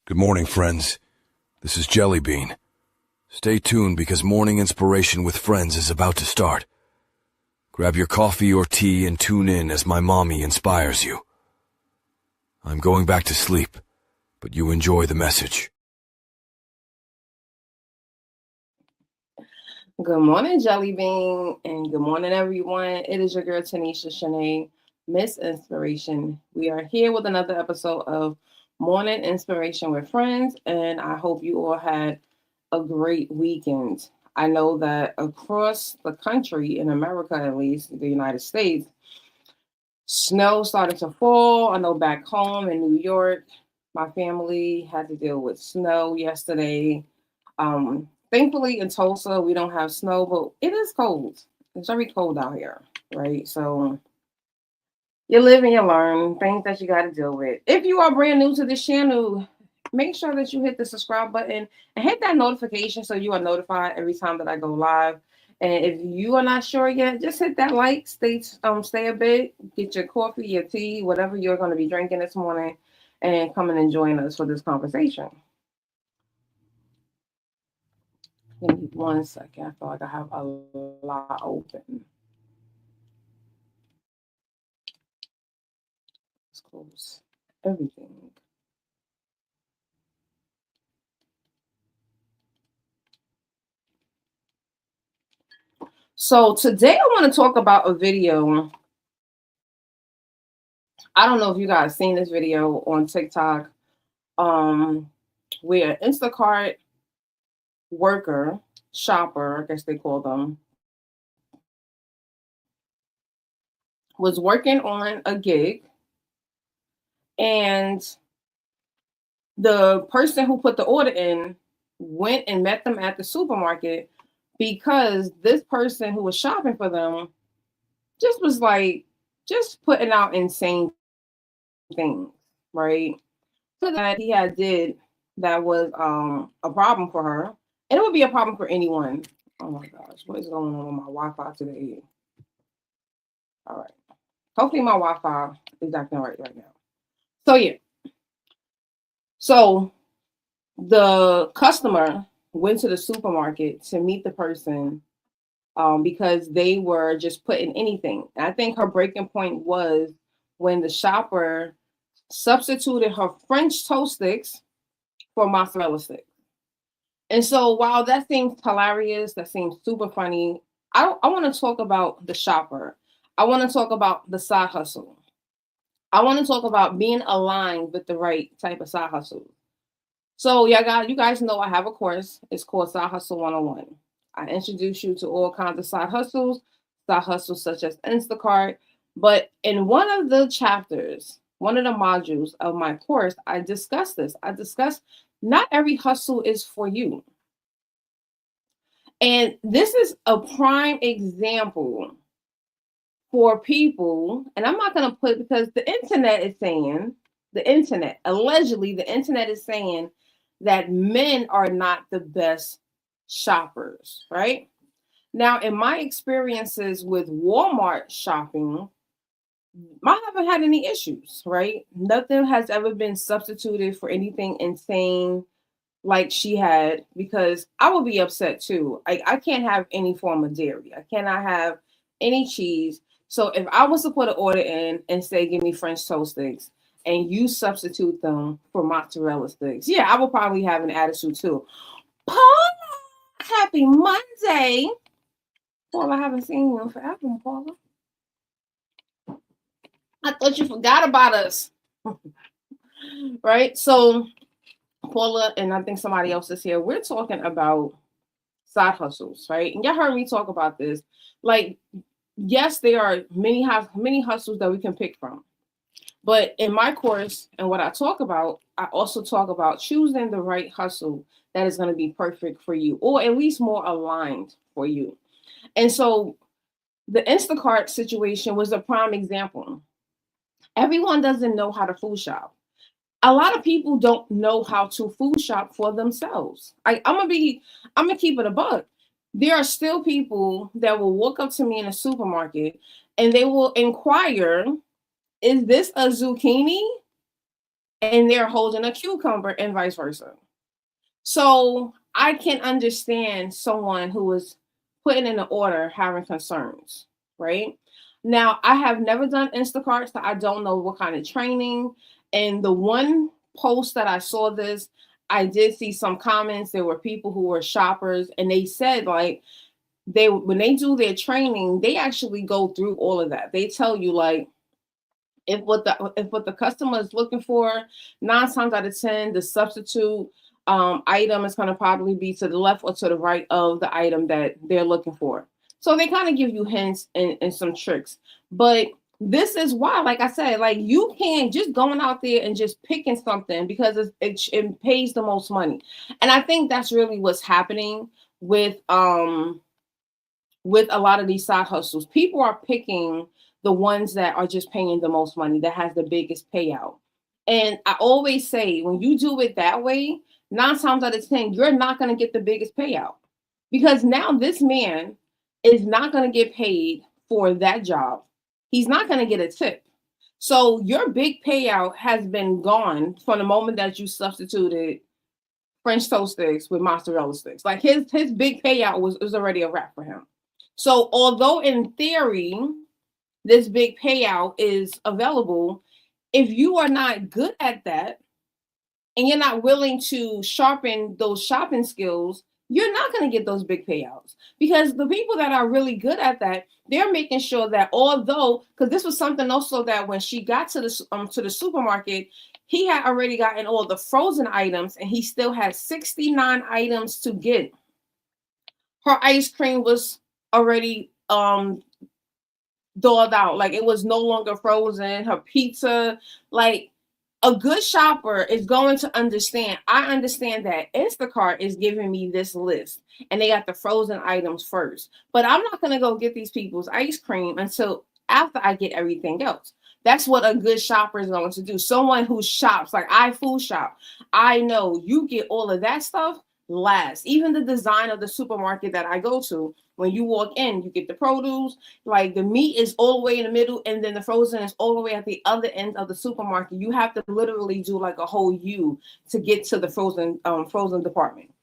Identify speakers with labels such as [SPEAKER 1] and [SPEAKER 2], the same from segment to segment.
[SPEAKER 1] Good morning, friends. This is Jelly Bean. Stay tuned because Morning Inspiration with Friends is about to start. Grab your coffee or tea and tune in as my mommy inspires you. I'm going back to sleep, but you enjoy the message.
[SPEAKER 2] Good morning, Jelly Bean, and good morning, everyone. It is your girl, Tanisha Shanae, Miss Inspiration. We are here with another episode of Morning Inspiration with Friends, and I hope you all had a great weekend. I know that across the country, in America at least, the United States, snow started to fall. I know back home in New York, my family had to deal with snow yesterday. Thankfully, in Tulsa, we don't have snow, but it is cold. It's very cold out here, right? So you live and you learn things that you got to deal with. If you are brand new to this channel, make sure that you hit the subscribe button and hit that notification so you are notified every time that I go live. And if you are not sure yet, just hit that like, stay a bit, get your coffee, your tea, whatever you're going to be drinking this morning, and come and join us for this conversation. Give me 1 second. I feel like I have a lot open. Let's close everything. So today I want to talk about a video. I don't know if you guys seen this video on TikTok, um, where Instacart worker, shopper, I guess they call them, was working on a gig, and the person who put the order in went and met them at the supermarket because this person who was shopping for them just was like just putting out insane things, right? So that he had did that was a problem for her. And it would be a problem for anyone. Oh my gosh, what is going on with my Wi-Fi today? All right. Hopefully my Wi-Fi is acting right now. So yeah. So the customer went to the supermarket to meet the person because they were just putting anything. And I think her breaking point was when the shopper substituted her French toast sticks for mozzarella sticks. And so while that seems hilarious, that seems super funny, I want to talk about the shopper. I want to talk about the side hustle. I want to talk about being aligned with the right type of side hustle. So yeah, you guys know I have a course. It's called Side Hustle 101. I introduce you to all kinds of side hustles such as Instacart. But in one of the chapters, one of the modules of my course, I discuss this. I discuss not every hustle is for you. And this is a prime example for people, and I'm not going to put because the internet is saying, allegedly, the internet is saying that men are not the best shoppers, right? Now, in my experiences with Walmart shopping, I haven't had any issues, right? Nothing has ever been substituted for anything insane like she had because I would be upset too. I can't have any form of dairy. I cannot have any cheese. So if I was to put an order in and say, give me French toast sticks, and you substitute them for mozzarella sticks, yeah, I would probably have an attitude too. Paula, happy Monday. Paula, I haven't seen you in forever, Paula. I thought you forgot about us. Right? So Paula, and I think somebody else is here. We're talking about side hustles, right? And y'all heard me talk about this. Like, yes, there are many hustles that we can pick from. But in my course and what I talk about, I also talk about choosing the right hustle that is going to be perfect for you, or at least more aligned for you. And so the Instacart situation was a prime example. Everyone doesn't know how to food shop. A lot of people don't know how to food shop for themselves. I'm gonna keep it a buck. There are still people that will walk up to me in a supermarket and they will inquire, is this a zucchini? and they're holding a cucumber and vice versa. So I can understand someone who is putting in an order having concerns, right? Now, I have never done Instacart, so I don't know what kind of training. And the one post that I saw this, I did see some comments. There were people who were shoppers, and they said like when they do their training, they actually go through all of that. They tell you like if what the customer is looking for, 9 times out of 10, the substitute item is going to probably be to the left or to the right of the item that they're looking for. So they kind of give you hints and some tricks. But this is why, like I said, like you can't just going out there and just picking something because it pays the most money. And I think that's really what's happening with a lot of these side hustles. People are picking the ones that are just paying the most money, that has the biggest payout. And I always say, when you do it that way, 9 times out of 10, you're not going to get the biggest payout, because now this man is not going to get paid for that job. He's not going to get a tip. So your big payout has been gone from the moment that you substituted French toast sticks with mozzarella sticks. Like his big payout was already a wrap for him. So although in theory, this big payout is available, if you are not good at that and you're not willing to sharpen those shopping skills, you're not going to get those big payouts, because the people that are really good at that, they're making sure that although, because this was something also that when she got to the supermarket, he had already gotten all the frozen items and he still had 69 items to get. Her ice cream was already thawed out, like it was no longer frozen. Her pizza, like a good shopper is going to understand. I understand that Instacart is giving me this list and they got the frozen items first, but I'm not going to go get these people's ice cream until after I get everything else. That's what a good shopper is going to do. Someone who shops, like I food shop, I know you get all of that stuff last. Even the design of the supermarket that I go to, when you walk in, you get the produce, like the meat is all the way in the middle, and then the frozen is all the way at the other end of the supermarket. You have to literally do like a whole U to get to the frozen department.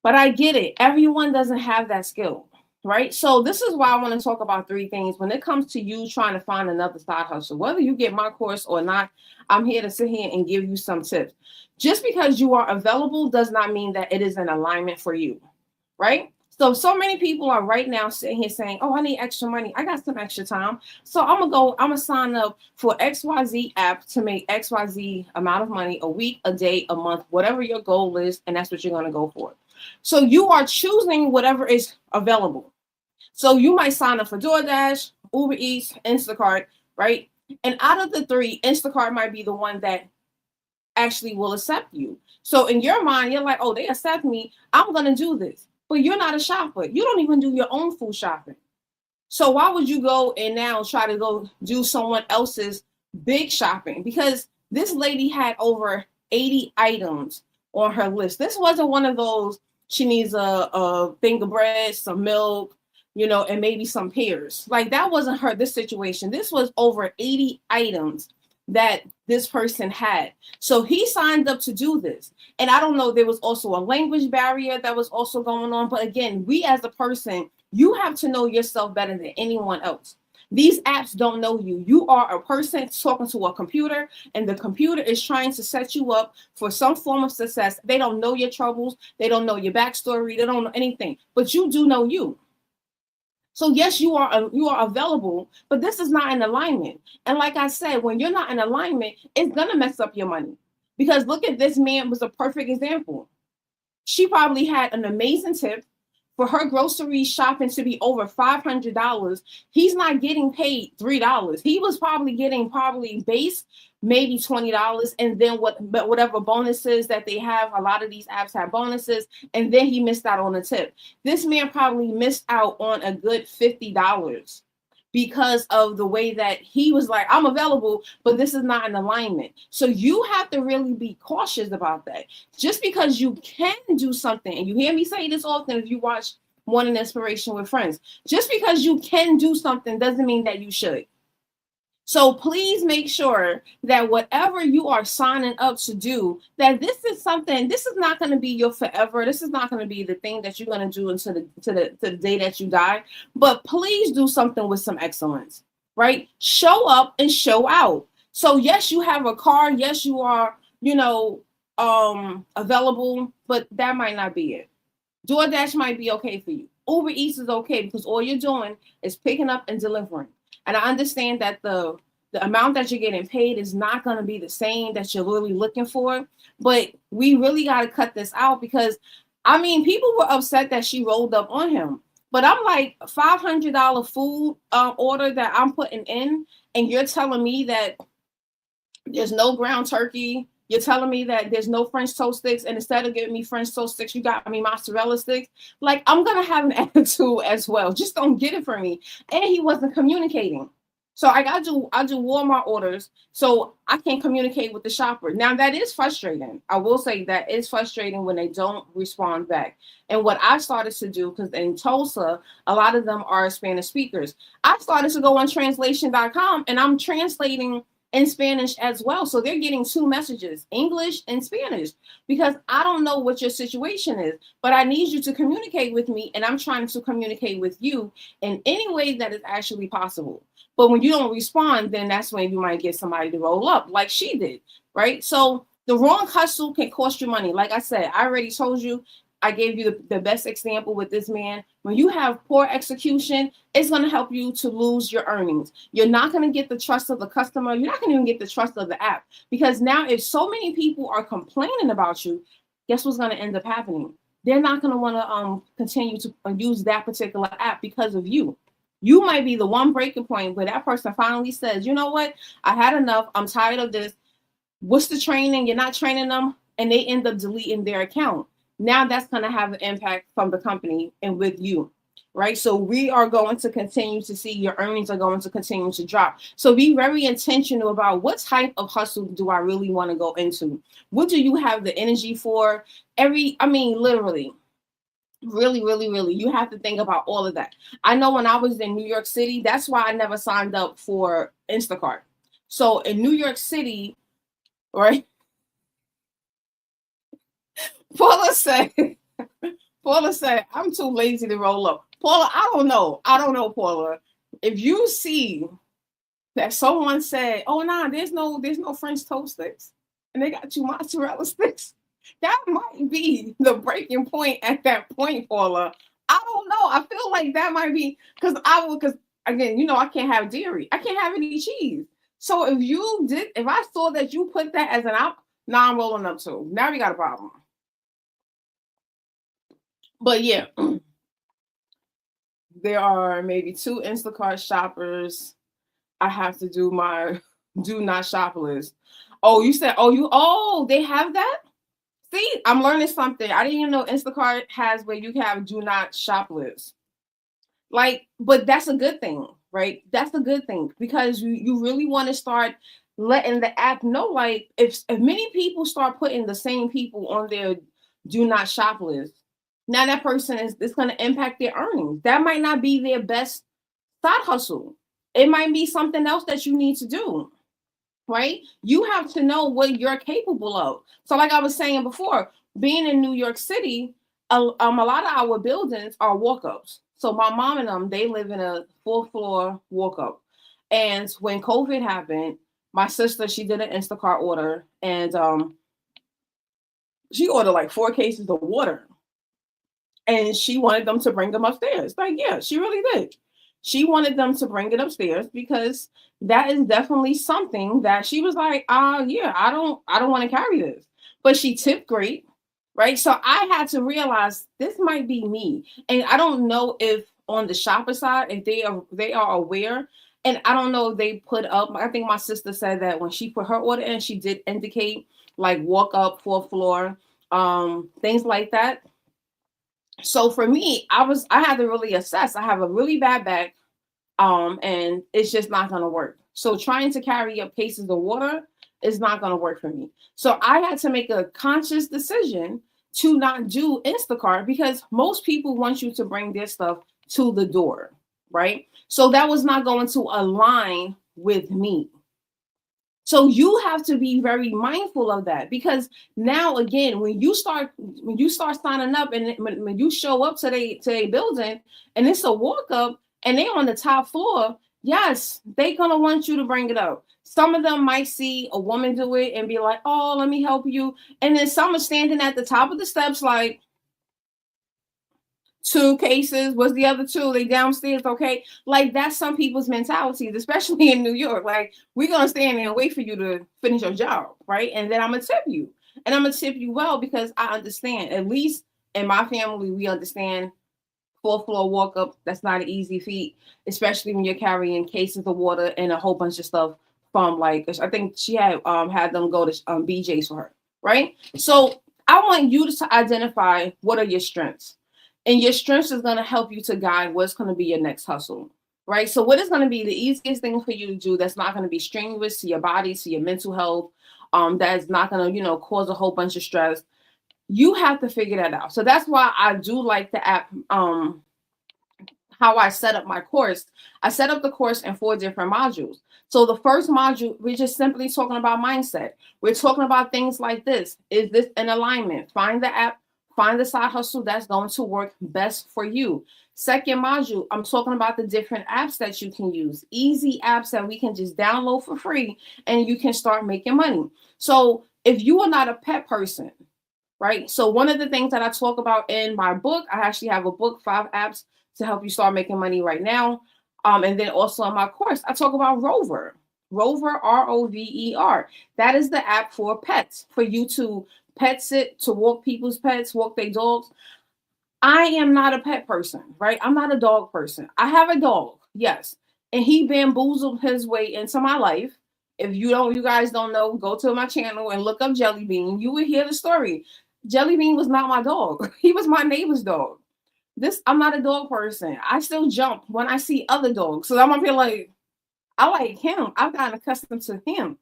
[SPEAKER 2] But I get it. Everyone doesn't have that skill, right? So this is why I want to talk about 3 things when it comes to you trying to find another side hustle. Whether you get my course or not, I'm here to sit here and give you some tips. Just because you are available does not mean that it is an alignment for you, right? So many people are right now sitting here saying, oh, I need extra money. I got some extra time. So I'm going to sign up for XYZ app to make XYZ amount of money a week, a day, a month, whatever your goal is. And that's what you're going to go for. So you are choosing whatever is available. So you might sign up for DoorDash, Uber Eats, Instacart, right? And out of the 3, Instacart might be the one that actually will accept you. So in your mind, you're like, oh, they accept me, I'm going to do this. But you're not a shopper. You don't even do your own food shopping. So why would you go and now try to go do someone else's big shopping? Because this lady had over 80 items on her list. This wasn't one of those, she needs a thing of bread, some milk, and maybe some pears. Like that wasn't this situation. This was over 80 items that this person had. So he signed up to do this. And I don't know, there was also a language barrier that was also going on. But again, we as a person, you have to know yourself better than anyone else. These apps don't know you. You are a person talking to a computer, and the computer is trying to set you up for some form of success. They don't know your troubles. They don't know your backstory. They don't know anything, but you do know you. So yes, you are available, but this is not in alignment. And like I said, when you're not in alignment, it's going to mess up your money. Because look at this man was a perfect example. She probably had an amazing tip for her grocery shopping to be over $500. He's not getting paid $3. He was probably getting base maybe $20, and then whatever bonuses that they have. A lot of these apps have bonuses, and then he missed out on a tip. This man probably missed out on a good $50 because of the way that he was like, I'm available, but this is not in alignment. So you have to really be cautious about that. Just because you can do something, and you hear me say this often if you watch Morning Inspiration with Friends, just because you can do something doesn't mean that you should. So please make sure that whatever you are signing up to do, that this is not going to be your forever. This is not going to be the thing that you're going to do until the day that you die. But please do something with some excellence, right? Show up and show out. So yes, you have a car. Yes, you are, available, but that might not be it. DoorDash might be okay for you. Uber Eats is okay because all you're doing is picking up and delivering. And I understand that the amount that you're getting paid is not going to be the same that you're really looking for. But we really got to cut this out because, people were upset that she rolled up on him. But I'm like, $500 food order that I'm putting in, and you're telling me that there's no ground turkey. You're telling me that there's no French toast sticks, and instead of giving me French toast sticks, you got me mozzarella sticks. Like, I'm gonna have an attitude as well. Just don't get it for me. And he wasn't communicating. So I do Walmart orders, so I can communicate with the shopper. Now that is frustrating. I will say that it's frustrating when they don't respond back. And what I started to do, because in Tulsa, a lot of them are Spanish speakers, I started to go on translation.com and I'm translating in Spanish as well. So they're getting two messages, English and Spanish, because I don't know what your situation is, but I need you to communicate with me, and I'm trying to communicate with you in any way that is actually possible. But when you don't respond, then that's when you might get somebody to roll up like she did, right? So the wrong hustle can cost you money. Like I said, I already told you, I gave you the best example with this man. When you have poor execution, it's going to help you to lose your earnings. You're not going to get the trust of the customer. You're not going to even get the trust of the app, because now if so many people are complaining about you, guess what's going to end up happening? They're not going to want to continue to use that particular app because of you. You might be the one breaking point where that person finally says, you know what? I had enough. I'm tired of this. What's the training? You're not training them. And they end up deleting their account. Now that's going to have an impact from the company and with you, right? So we are going to continue to see your earnings are going to continue to drop. So be very intentional about what type of hustle do I really want to go into? What do you have the energy for? Literally, really, you have to think about all of that. I know when I was in New York City, that's why I never signed up for Instacart. So in New York City, right? Paula said, I'm too lazy to roll up. Paula, I don't know, Paula. If you see that someone said, oh, nah, there's no French toast sticks, and they got 2 mozzarella sticks, that might be the breaking point at that point, Paula. I don't know. I feel like that might be because again, I can't have dairy. I can't have any cheese. So if I saw that you put that as an out, now I'm rolling up too. Now we got a problem. But yeah, there are maybe 2 Instacart shoppers. I have to do my do not shop list. Oh, you said, they have that? See, I'm learning something. I didn't even know Instacart has where you have do not shop list. But that's a good thing, right? That's a good thing because you really want to start letting the app know, like if many people start putting the same people on their do not shop list, now that person is going to impact their earnings. That might not be their best side hustle. It might be something else that you need to do, right? You have to know what you're capable of. So like I was saying before, being in New York City, a lot of our buildings are walk-ups. So my mom and them, they live in a 4th floor walk-up. And when COVID happened, my sister, she did an Instacart order, and she ordered like 4 cases of water. And she wanted them to bring them upstairs. Like, yeah, she really did. She wanted them to bring it upstairs because that is definitely something that she was like, yeah, I don't want to carry this. But she tipped great, right? So I had to realize this might be me. And I don't know if on the shopper side, if they are aware. And I don't know if they put up, I think my sister said that when she put her order in, she did indicate like walk up 4th floor, things like that. So for me, I had to really assess. I have a really bad back, and it's just not going to work. So trying to carry up cases of water is not going to work for me. So I had to make a conscious decision to not do Instacart because most people want you to bring their stuff to the door, right? So that was not going to align with me. So you have to be very mindful of that, because now again, when you start signing up, and when you show up to a building and it's a walk up and they're on the top floor, yes, they're gonna want you to bring it up. Some of them might see a woman do it and be like, "Oh, let me help you," and then some are standing at the top of the steps like, 2 cases, what's the other 2? They downstairs, okay? Like, that's some people's mentalities, especially in New York. Like, we're gonna stand there and wait for you to finish your job, right? And then I'm gonna tip you. And I'm gonna tip you well, because I understand. At least in my family, we understand 4th floor walk up, that's not an easy feat, especially when you're carrying cases of water and a whole bunch of stuff from, like, I think she had them go to BJ's for her, right? So I want you to identify what are your strengths. And your strengths is going to help you to guide what's going to be your next hustle, right? So what is going to be the easiest thing for you to do that's not going to be strenuous to your body, to your mental health, that's not going to, cause a whole bunch of stress. You have to figure that out. So that's why I do like the app, how I set up my course. I set up the course in 4 different modules. So the first module, we're just simply talking about mindset. We're talking about things like this. Is this in alignment? Find the app. Find the side hustle that's going to work best for you. Second module, I'm talking about the different apps that you can use. Easy apps that we can just download for free and you can start making money. So if you are not a pet person, right? So one of the things that I talk about in my book, I actually have a book, 5 apps to help you start making money right now. And then also in my course, I talk about Rover. Rover, Rover. That is the app for pets, for you to pet sit, to walk people's pets, walk their dogs. I am not a pet person, right? I'm not a dog person. I have a dog, yes. And he bamboozled his way into my life. If you guys don't know, go to my channel and look up Jelly Bean. You will hear the story. Jelly Bean was not my dog. He was my neighbor's dog. I'm not a dog person. I still jump when I see other dogs. So I'm gonna feel like, I like him. I've gotten accustomed to him.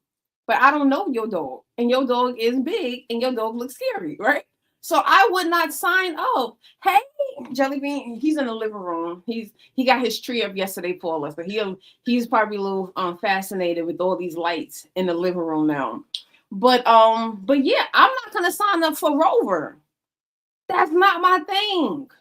[SPEAKER 2] But I don't know your dog, and your dog is big, and your dog looks scary, right? So I would not sign up. Hey, Jelly Bean, he's in the living room. He got his tree up yesterday for us, but he's probably a little fascinated with all these lights in the living room now. But yeah, I'm not gonna sign up for Rover. That's not my thing.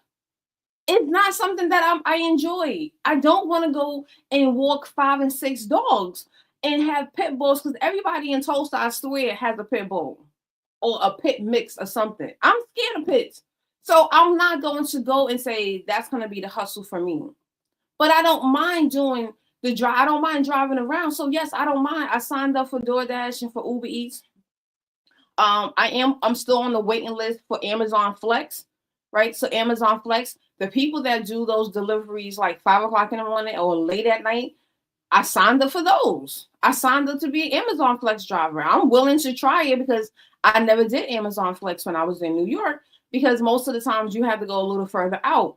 [SPEAKER 2] It's not something that I enjoy. I don't want to go and walk 5 and 6 dogs and have pit bulls, because everybody in Tulsa, I swear, has a pit bull or a pit mix or something. I'm scared of pits. So I'm not going to go and say that's going to be the hustle for me. But I don't mind doing the drive. I don't mind driving around. So yes, I don't mind. I signed up for DoorDash and for Uber Eats. I'm still on the waiting list for Amazon Flex, right? So Amazon Flex, the people that do those deliveries like 5 o'clock in the morning or late at night, I signed up for those. I signed up to be an Amazon Flex driver. I'm willing to try it, because I never did Amazon Flex when I was in New York, because most of the times you have to go a little further out.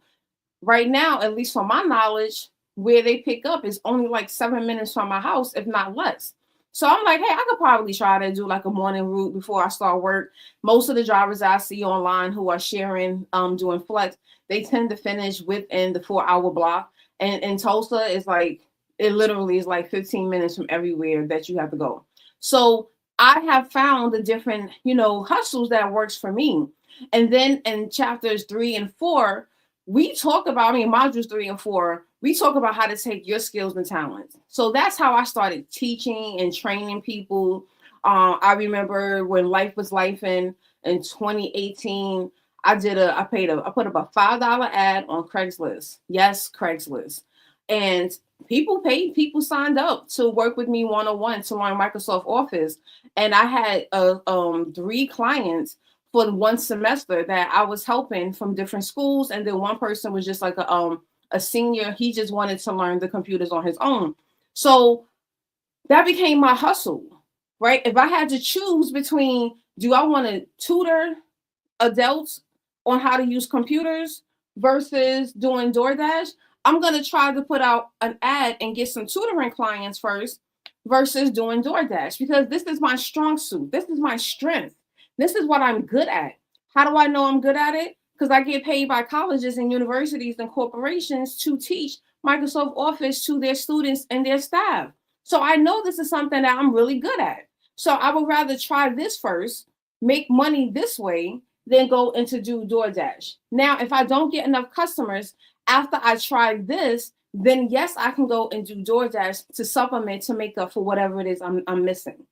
[SPEAKER 2] Right now, at least from my knowledge, where they pick up is only like 7 minutes from my house, if not less. So I'm like, hey, I could probably try to do like a morning route before I start work. Most of the drivers I see online who are sharing, doing Flex, they tend to finish within the 4-hour block. And in Tulsa, it's like, it literally is like 15 minutes from everywhere that you have to go. So I have found the different, hustles that works for me. And then in chapters 3 and 4, we talk about, modules 3 and 4, we talk about how to take your skills and talents. So that's how I started teaching and training people. I remember when Life Was Life in 2018, I put up a $5 ad on Craigslist. Yes, Craigslist. And people paid, people signed up to work with me one-on-one to learn Microsoft Office. And I had 3 clients for 1 semester that I was helping from different schools. And then one person was just like a senior. He just wanted to learn the computers on his own. So that became my hustle, right? If I had to choose between, do I want to tutor adults on how to use computers versus doing DoorDash, I'm going to try to put out an ad and get some tutoring clients first versus doing DoorDash, because this is my strong suit. This is my strength. This is what I'm good at. How do I know I'm good at it? Because I get paid by colleges and universities and corporations to teach Microsoft Office to their students and their staff. So I know this is something that I'm really good at. So I would rather try this first, make money this way, than go into do DoorDash. Now, if I don't get enough customers after I try this, then yes, I can go and do DoorDash to supplement to make up for whatever it is I'm missing.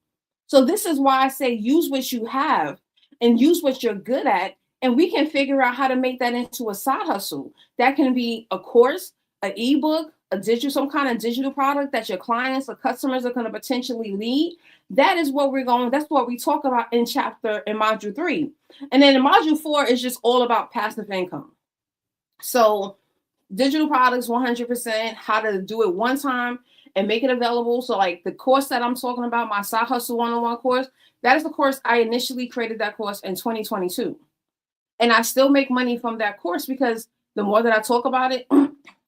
[SPEAKER 2] So this is why I say use what you have and use what you're good at, and we can figure out how to make that into a side hustle. That can be a course, an ebook, a digital, some kind of digital product that your clients or customers are going to potentially need. That is what we're going. That's what we talk about in module 3, and then in module 4 is just all about passive income. So digital products 100%, how to do it one time and make it available. So like the course that I'm talking about, my side hustle 101 course, that is the course I initially created that course in 2022. And I still make money from that course because the more that I talk about it,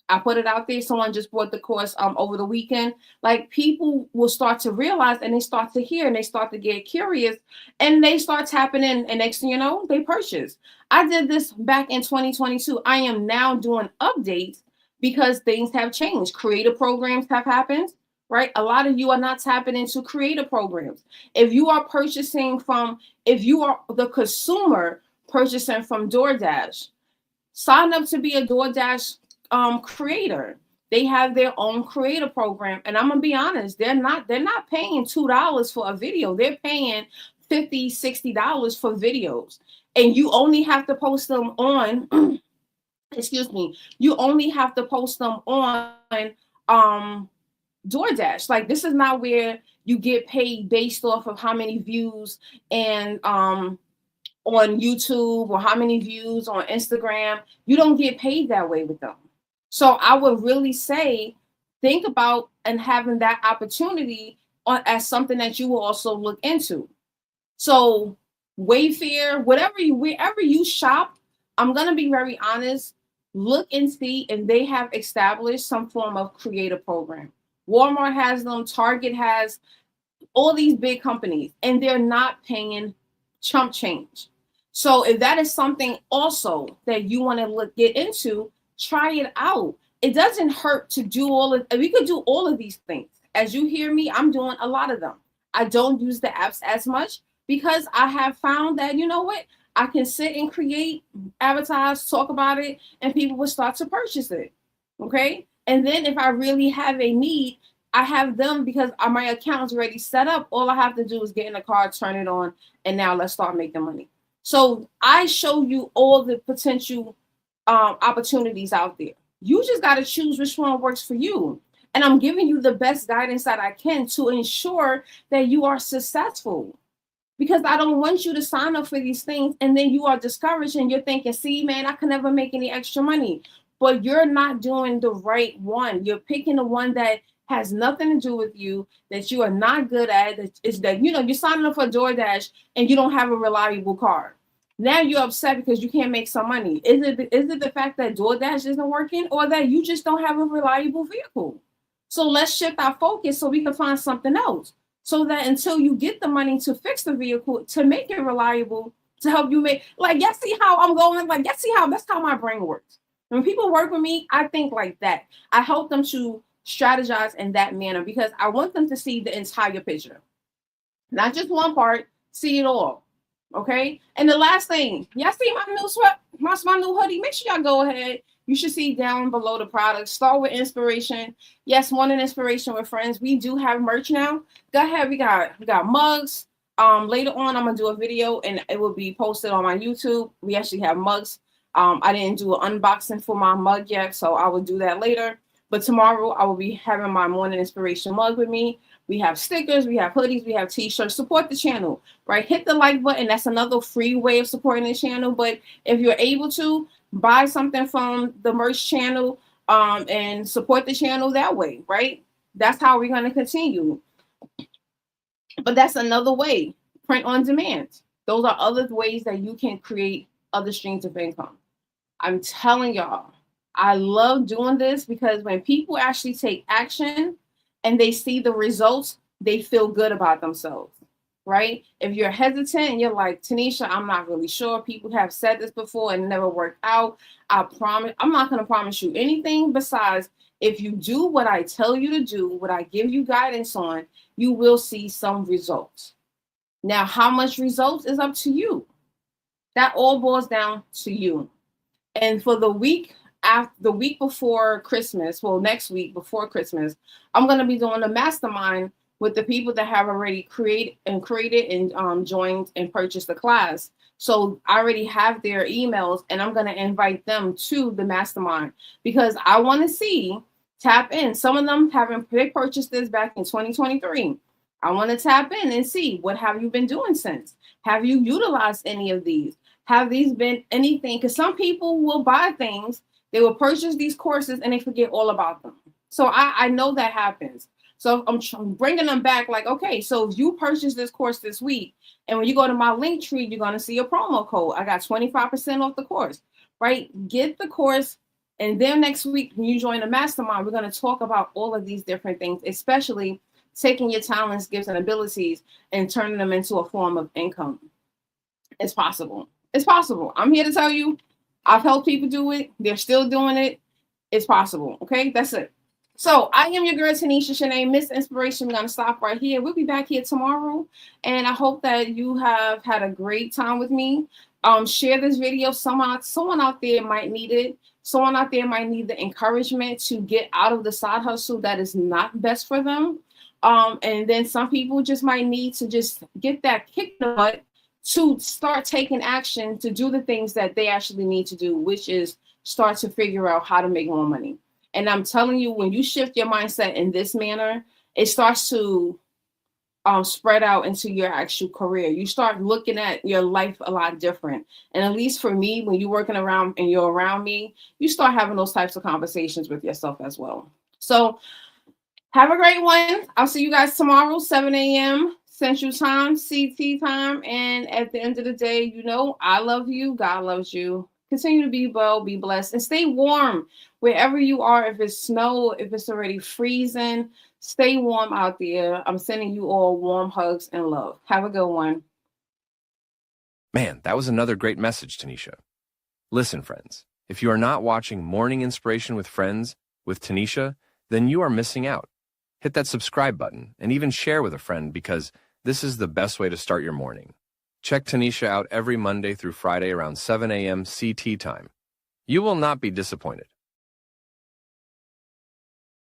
[SPEAKER 2] I put it out there. Someone just bought the course over the weekend. Like people will start to realize and they start to hear and they start to get curious and they start tapping in. And next thing you know, they purchase. I did this back in 2022. I am now doing updates because things have changed. Creative programs have happened, right? A lot of you are not tapping into creative programs. If you are if you are the consumer purchasing from DoorDash, sign up to be a DoorDash creator. They have their own creator program, and I'm gonna be honest, they're not paying $2 for a video. They're paying $50-$60 for videos, and you only have to post them on excuse me, you only have to post them on DoorDash. Like this is not where you get paid based off of how many views and on YouTube or how many views on Instagram. You don't get paid that way with them. So I would really say, think about and having that opportunity as something that you will also look into. So Wayfair, wherever you shop, I'm gonna be very honest. Look and see if they have established some form of creative program. Walmart has them, Target has, all these big companies, and they're not paying chump change. So if that is something also that you want to get into, try it out. It doesn't hurt to do we could do all of these things. As you hear me, I'm doing a lot of them. I don't use the apps as much because I have found that, you know what, I can sit and create, advertise, talk about it, and people will start to purchase it. Okay. And then if I really have a need, I have them because my account's already set up. All I have to do is get in the car, turn it on, and now let's start making money. So I show you all the potential opportunities out there. You just got to choose which one works for you. And I'm giving you the best guidance that I can to ensure that you are successful. Because I don't want you to sign up for these things and then you are discouraged and you're thinking, see, man, I can never make any extra money. But you're not doing the right one. You're picking the one that has nothing to do with you, that you are not good at. Is that, you're signing up for DoorDash and you don't have a reliable car. Now you're upset because you can't make some money. Is it the fact that DoorDash isn't working or that you just don't have a reliable vehicle? So let's shift our focus so we can find something else. So that until you get the money to fix the vehicle, to make it reliable, to help you make, like, y'all see how I'm going? Like, y'all see how, that's how my brain works. When people work with me, I think like that. I help them to strategize in that manner because I want them to see the entire picture. Not just one part, see it all. Okay. And the last thing, y'all see my new sweat, my new hoodie. Make sure y'all go ahead. You should see down below the product. Start with inspiration. Yes, Morning Inspiration with Friends. We do have merch now. Go ahead. We got mugs. Later on, I'm gonna do a video and it will be posted on my YouTube. We actually have mugs. I didn't do an unboxing for my mug yet, so I will do that later. But tomorrow I will be having my Morning Inspiration mug with me. We have stickers, we have hoodies, we have t-shirts. Support the channel, right? Hit the like button. That's another free way of supporting the channel. But if you're able to, buy something from the merch channel and support the channel that way, right? That's how we're going to continue. But that's another way. Print on demand. Those are other ways that you can create other streams of income. I'm telling y'all, I love doing this because when people actually take action and they see the results, they feel good about themselves, right? If you're hesitant and you're like, Tanisha, I'm not really sure. People have said this before and never worked out. I promise, I'm not going to promise you anything besides If you do what I tell you to do, what I give you guidance on, you will see some results. Now, how much results is up to you. That all boils down to you. And for the week before Christmas, well, next week before Christmas, I'm going to be doing a mastermind with the people that have already created and joined and purchased the class. So I already have their emails, and I'm going to invite them to the mastermind because I want to see, tap in. Some of them they purchased this back in 2023. I want to tap in and see, what have you been doing since? Have you utilized any of these? Have these been anything? Because some people will buy things, they will purchase these courses, and they forget all about them. So I know that happens. So I'm bringing them back like, okay, so if you purchase this course this week, and when you go to my link tree, you're going to see a promo code. I got 25% off the course, right? Get the course. And then next week, when you join the mastermind, we're going to talk about all of these different things, especially taking your talents, gifts, and abilities and turning them into a form of income. It's possible. It's possible. I'm here to tell you, I've helped people do it. They're still doing it. It's possible. Okay, that's it. So I am your girl, Tanisha Shanae, Miss Inspiration. We're going to stop right here. We'll be back here tomorrow. And I hope that you have had a great time with me. Share this video. Someone out there might need it. Someone out there might need the encouragement to get out of the side hustle that is not best for them. And then some people just might need to just get that kick in the butt to start taking action to do the things that they actually need to do, which is start to figure out how to make more money. And I'm telling you, when you shift your mindset in this manner, it starts to spread out into your actual career. You start looking at your life a lot different. And at least for me, when you're working around and you're around me, you start having those types of conversations with yourself as well. So have a great one. I'll see you guys tomorrow, 7 a.m. Central Time, CT time. And at the end of the day, you know, I love you. God loves you. Continue to be well, be blessed, and stay warm wherever you are. If it's snow, if it's already freezing, stay warm out there. I'm sending you all warm hugs and love. Have a good one.
[SPEAKER 3] Man, that was another great message, Tanisha. Listen, friends, if you are not watching Morning Inspiration with Friends with Tanisha, then you are missing out. Hit that subscribe button and even share with a friend, because this is the best way to start your morning. Check Tanisha out every Monday through Friday around 7 a.m. CT time. You will not be disappointed.